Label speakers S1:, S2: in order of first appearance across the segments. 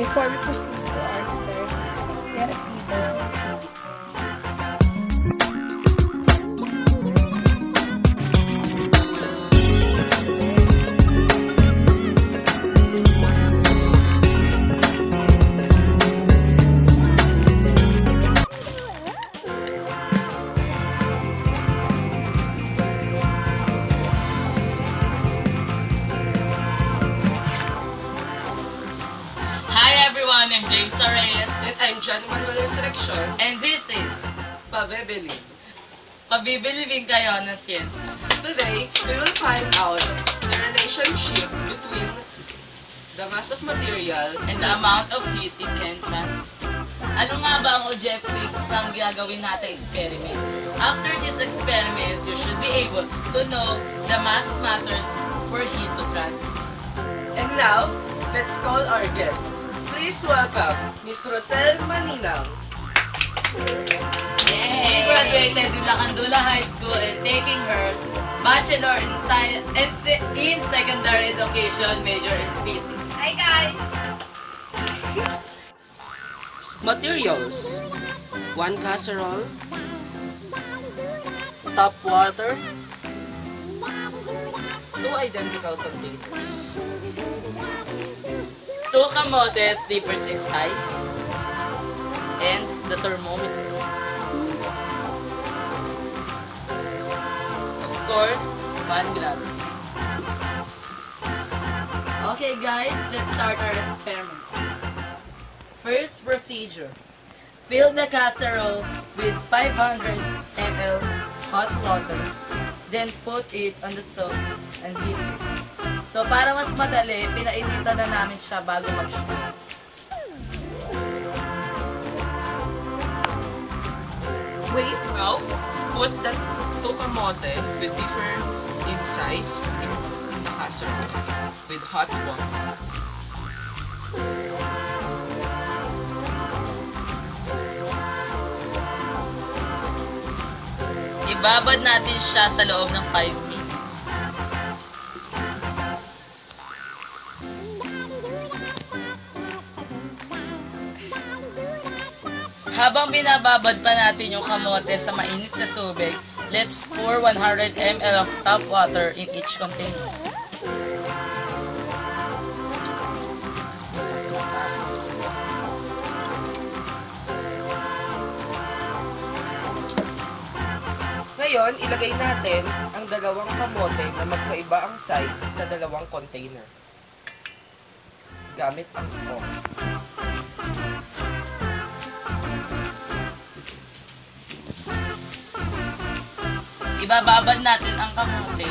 S1: Before we proceed to our experiment, let us give our some.
S2: Hi everyone, I'm James Reyes.
S3: And I'm John Manuel Resurrection.
S2: And this is
S3: Pabibilib.
S2: Pabibilibin kayo ng siyensya.
S3: Today, we will find out the relationship between the mass of material
S2: and the amount of heat it can transfer. Ano nga ba ang objectives ng gagawin natin experiment? After this experiment, you should be able to know the mass matters for heat to transfer.
S3: And now, let's call our guest. Please welcome Ms. Rosel Maninang.
S2: She graduated in Lacandula High School and taking her Bachelor in Science in Secondary Education, major in Physics.
S4: Hi guys!
S3: Materials: 1 casserole, tap water, 2 identical containers,
S2: 2 kamotes differs in size, and the thermometer. Of course, 1 glass. Okay guys, let's start our experiment. First procedure. Fill the casserole with 500 ml hot water. Then put it on the stove and heat it. So para mas madali, pinainitan na namin siya bago mag-shoot.
S3: Wait, now, put the 2 kamote with different in size in the casserole with hot water.
S2: Ibabad natin siya sa loob ng 5 minutes. Habang binababad pa natin yung kamote sa mainit na tubig, let's pour 100 ml of tap water in each container.
S3: Ngayon, ilagay natin ang 2 kamote na magkaiba ang size sa 2 container. Gamit ang fork.
S2: Ibababad natin ang kamote.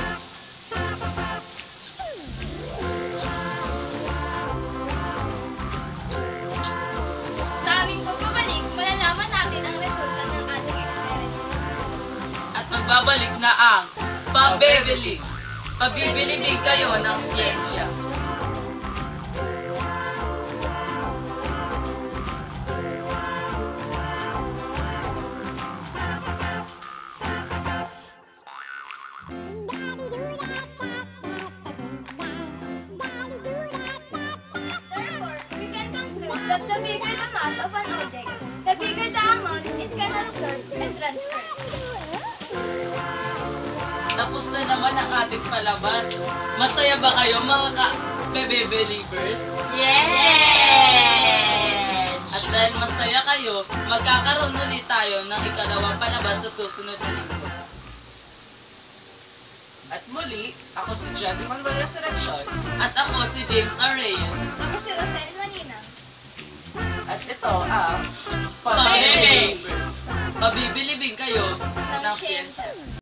S4: Sa aming pagbabalik, malalaman natin ang resulta ng ating experiment.
S2: At magbabalik na ang Pabibilib. Pabibilibin kayo ng siyensya.
S4: Therefore, we can conclude that the bigger the mass of an object, the bigger the amount it can absorb and transfer.
S2: Tapos na naman ang ating palabas. Masaya ba kayo mga ka-Pabibilibers?
S4: Yes!
S2: At dahil masaya kayo, magkakaroon ulit tayo ng ikalawang palabas sa susunod na linggo.
S3: At muli, ako si John Manuel Resurrection.
S2: At ako si James Reyes.
S4: Ako si Rosel Manina.
S3: At ito ang
S2: Pabibilibers. Pabibilibin kayo ng siyensya.